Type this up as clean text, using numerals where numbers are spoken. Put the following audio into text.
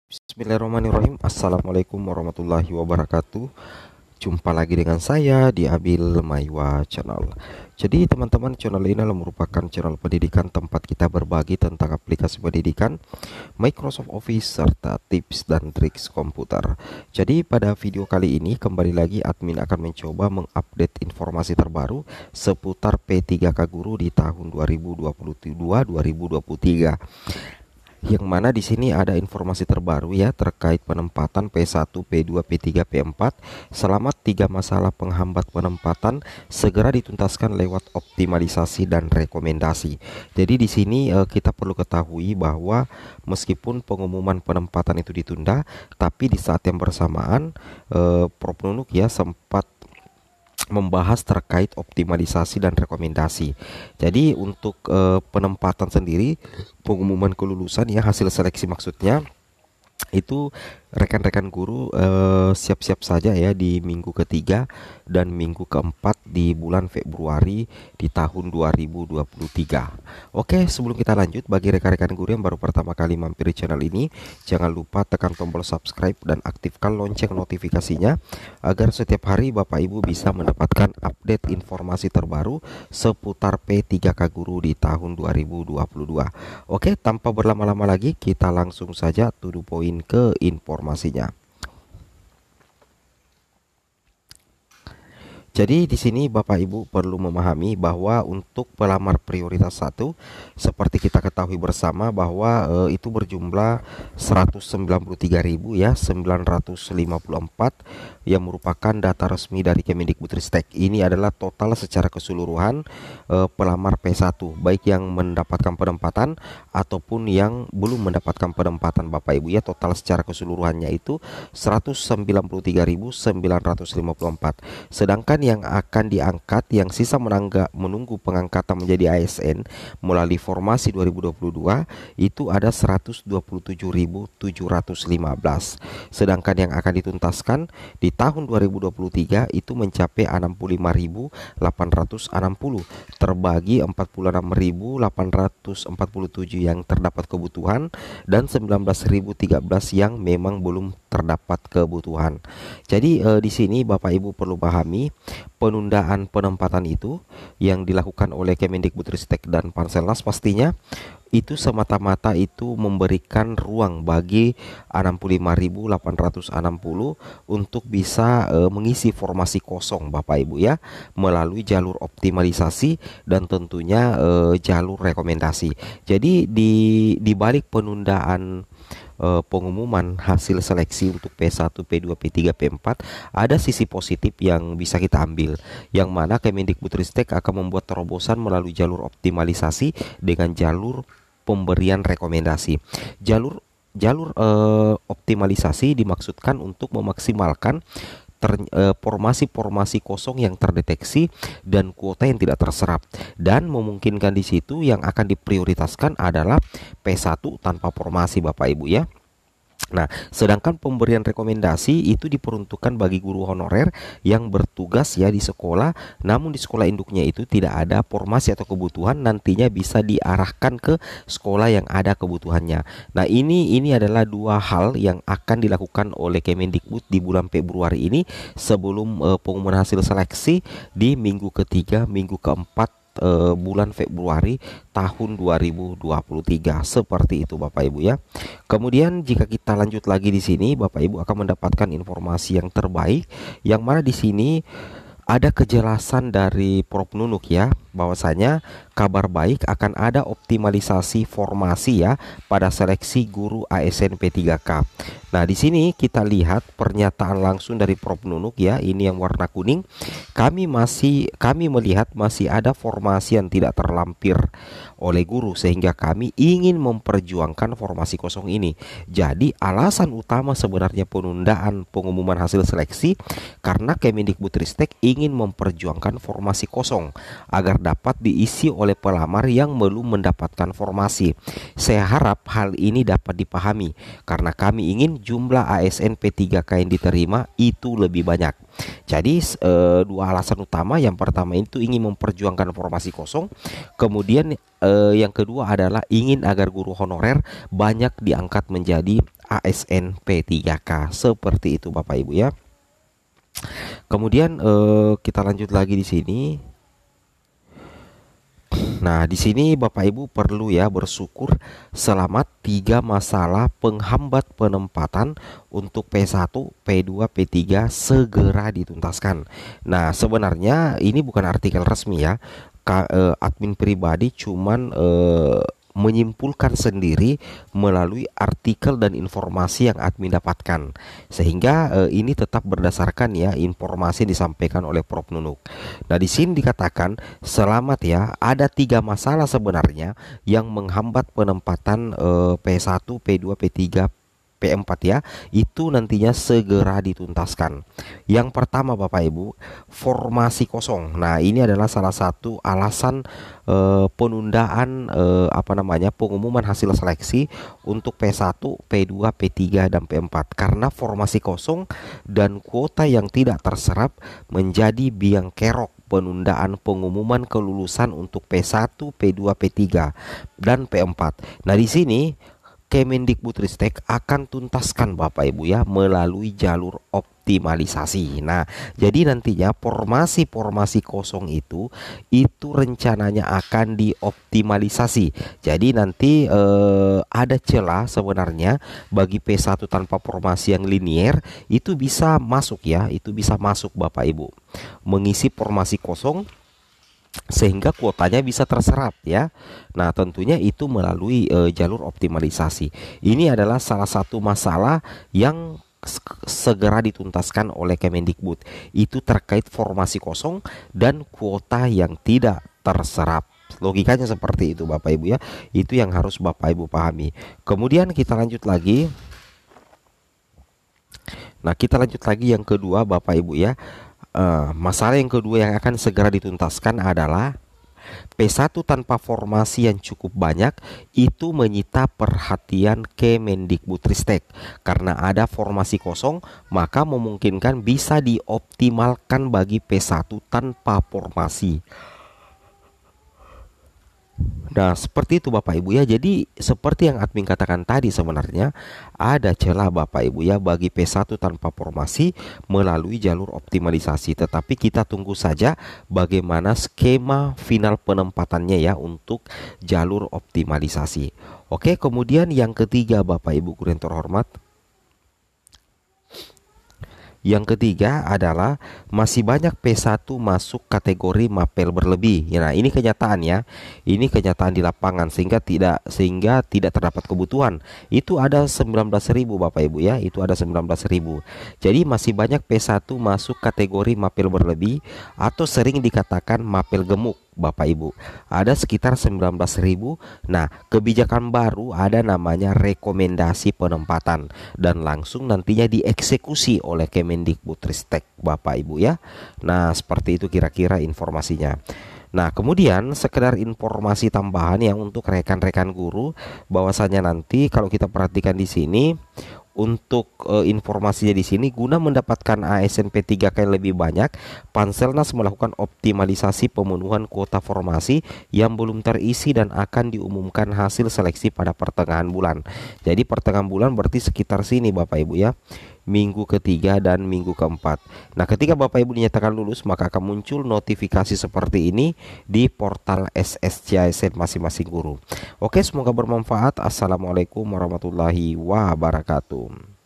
Bismillahirrahmanirrahim. Assalamualaikum warahmatullahi wabarakatuh. Jumpa lagi dengan saya di Abil Maiwa Channel. Jadi teman-teman, channel ini adalah merupakan channel pendidikan tempat kita berbagi tentang aplikasi pendidikan, Microsoft Office, serta tips dan triks komputer. Jadi pada video kali ini kembali lagi admin akan mencoba mengupdate informasi terbaru seputar P3K Guru di tahun 2022-2023. Yang mana di sini ada informasi terbaru ya terkait penempatan P1, P2, P3, P4. Selamat 3 masalah penghambat penempatan segera dituntaskan lewat optimalisasi dan rekomendasi. Jadi di sini kita perlu ketahui bahwa meskipun pengumuman penempatan itu ditunda, tapi di saat yang bersamaan Prof Nunuk ya sempat membahas terkait optimalisasi dan rekomendasi. Jadi untuk penempatan sendiri, pengumuman kelulusan ya, hasil seleksi maksudnya, itu rekan-rekan guru siap-siap saja ya di minggu ketiga dan minggu keempat di bulan Februari di tahun 2023. Oke, sebelum kita lanjut, bagi rekan-rekan guru yang baru pertama kali mampir di channel ini, jangan lupa tekan tombol subscribe dan aktifkan lonceng notifikasinya agar setiap hari Bapak Ibu bisa mendapatkan update informasi terbaru seputar P3K Guru di tahun 2022. Oke, tanpa berlama-lama lagi, kita langsung saja to the point ke informasinya. Jadi di sini Bapak Ibu perlu memahami bahwa untuk pelamar prioritas 1, seperti kita ketahui bersama bahwa itu berjumlah 193.000 ya 954 yang merupakan data resmi dari Kemendikbudristek. Ini adalah total secara keseluruhan pelamar P1, baik yang mendapatkan penempatan ataupun yang belum mendapatkan penempatan Bapak Ibu ya. Total secara keseluruhannya itu 193.954. Sedangkan yang akan diangkat yang sisa menunggu pengangkatan menjadi ASN melalui formasi 2022 itu ada 127.715. Sedangkan yang akan dituntaskan di tahun 2023 itu mencapai 65.860 terbagi 46.847 yang terdapat kebutuhan dan 19.013 yang memang belum terdapat kebutuhan. Jadi di sini Bapak Ibu perlu pahami penundaan penempatan itu yang dilakukan oleh Kemendikbudristek dan Panselnas pastinya itu semata-mata itu memberikan ruang bagi 65.860 untuk bisa mengisi formasi kosong Bapak Ibu ya melalui jalur optimalisasi dan tentunya jalur rekomendasi. Jadi di balik penundaan pengumuman hasil seleksi untuk P1, P2, P3, P4 ada sisi positif yang bisa kita ambil, yang mana Kemendikbudristek akan membuat terobosan melalui jalur optimalisasi dengan jalur pemberian rekomendasi. Jalur optimalisasi dimaksudkan untuk memaksimalkan formasi-formasi kosong yang terdeteksi dan kuota yang tidak terserap, dan memungkinkan di situ yang akan diprioritaskan adalah P1 tanpa formasi Bapak Ibu ya. Nah, sedangkan pemberian rekomendasi itu diperuntukkan bagi guru honorer yang bertugas ya di sekolah, namun di sekolah induknya itu tidak ada formasi atau kebutuhan, nantinya bisa diarahkan ke sekolah yang ada kebutuhannya. Nah, ini adalah dua hal yang akan dilakukan oleh Kemendikbud di bulan Februari ini sebelum pengumuman hasil seleksi di minggu ketiga, minggu keempat bulan Februari tahun 2023. Seperti itu Bapak Ibu ya. Kemudian jika kita lanjut lagi di sini, Bapak Ibu akan mendapatkan informasi yang terbaik, yang mana di sini ada kejelasan dari Prof Nunuk ya, bahwasanya kabar baik akan ada optimalisasi formasi ya pada seleksi guru ASN P3K. Nah, di sini kita lihat pernyataan langsung dari Prof Nunuk ya, ini yang warna kuning. Kami melihat masih ada formasi yang tidak terlampir oleh guru sehingga kami ingin memperjuangkan formasi kosong ini. Jadi alasan utama sebenarnya penundaan pengumuman hasil seleksi karena Kemendikbudristek ingin memperjuangkan formasi kosong agar dapat diisi oleh pelamar yang belum mendapatkan formasi. Saya harap hal ini dapat dipahami karena kami ingin jumlah ASN P3K yang diterima itu lebih banyak. Jadi dua alasan utama. Yang pertama itu ingin memperjuangkan formasi kosong. Kemudian yang kedua adalah ingin agar guru honorer banyak diangkat menjadi ASN P3K. Seperti itu Bapak Ibu ya. Kemudian kita lanjut lagi di sini. Nah, di sini Bapak Ibu perlu ya bersyukur selamat 3 masalah penghambat penempatan untuk P1, P2, P3 segera dituntaskan. Nah, sebenarnya ini bukan artikel resmi ya. Admin pribadi cuman menyimpulkan sendiri melalui artikel dan informasi yang admin dapatkan, sehingga ini tetap berdasarkan ya informasi yang disampaikan oleh Prof Nunuk. Nah, di sini dikatakan selamat ya, ada 3 masalah sebenarnya yang menghambat penempatan P1, P2, P3, P4 ya, itu nantinya segera dituntaskan. Yang pertama Bapak Ibu, formasi kosong. Nah, ini adalah salah satu alasan penundaan pengumuman hasil seleksi untuk P1, P2, P3 dan P4 karena formasi kosong dan kuota yang tidak terserap menjadi biang kerok penundaan pengumuman kelulusan untuk P1, P2, P3 dan P4. Nah, di sini Kemendikbudristek akan tuntaskan Bapak Ibu ya melalui jalur optimalisasi. Nah, jadi nantinya formasi kosong itu rencananya akan dioptimalisasi. Jadi nanti ada celah sebenarnya bagi P1 tanpa formasi yang linier itu bisa masuk ya, itu bisa masuk Bapak Ibu mengisi formasi kosong sehingga kuotanya bisa terserap ya. Nah, tentunya itu melalui jalur optimalisasi. Ini adalah salah satu masalah yang segera dituntaskan oleh Kemendikbud. Itu terkait formasi kosong dan kuota yang tidak terserap. Logikanya seperti itu Bapak Ibu ya. Itu yang harus Bapak Ibu pahami. Kemudian kita lanjut lagi. Nah, kita lanjut lagi yang kedua Bapak Ibu ya. Masalah yang kedua yang akan segera dituntaskan adalah P1 tanpa formasi yang cukup banyak itu menyita perhatian Kemendikbudristek. Karena ada formasi kosong, maka memungkinkan bisa dioptimalkan bagi P1 tanpa formasi. Nah, seperti itu Bapak Ibu ya. Jadi seperti yang admin katakan tadi, sebenarnya ada celah Bapak Ibu ya bagi P1 tanpa formasi melalui jalur optimalisasi. Tetapi kita tunggu saja bagaimana skema final penempatannya ya untuk jalur optimalisasi. Oke, kemudian yang ketiga Bapak Ibu guru yang terhormat, yang ketiga adalah masih banyak P1 masuk kategori mapel berlebih. Nah, ini kenyataan ya. Ini kenyataan di lapangan sehingga tidak terdapat kebutuhan. Itu ada 19.000 Bapak Ibu ya. Itu ada 19.000. Jadi masih banyak P1 masuk kategori mapel berlebih atau sering dikatakan mapel gemuk Bapak Ibu. Ada sekitar 19.000. Nah, kebijakan baru ada namanya rekomendasi penempatan dan langsung nantinya dieksekusi oleh Kemendikbudristek Bapak Ibu ya. Nah, seperti itu kira-kira informasinya. Nah, kemudian sekedar informasi tambahan yang untuk rekan-rekan guru bahwasanya nanti kalau kita perhatikan di sini untuk informasinya di sini, guna mendapatkan ASN P3K yang lebih banyak, Panselnas melakukan optimalisasi pemenuhan kuota formasi yang belum terisi dan akan diumumkan hasil seleksi pada pertengahan bulan. Jadi pertengahan bulan berarti sekitar sini Bapak Ibu ya, minggu ketiga dan minggu keempat. Nah, ketika Bapak Ibu dinyatakan lulus, maka akan muncul notifikasi seperti ini di portal SSCISN masing-masing guru. Oke, semoga bermanfaat. Assalamualaikum warahmatullahi wabarakatuh.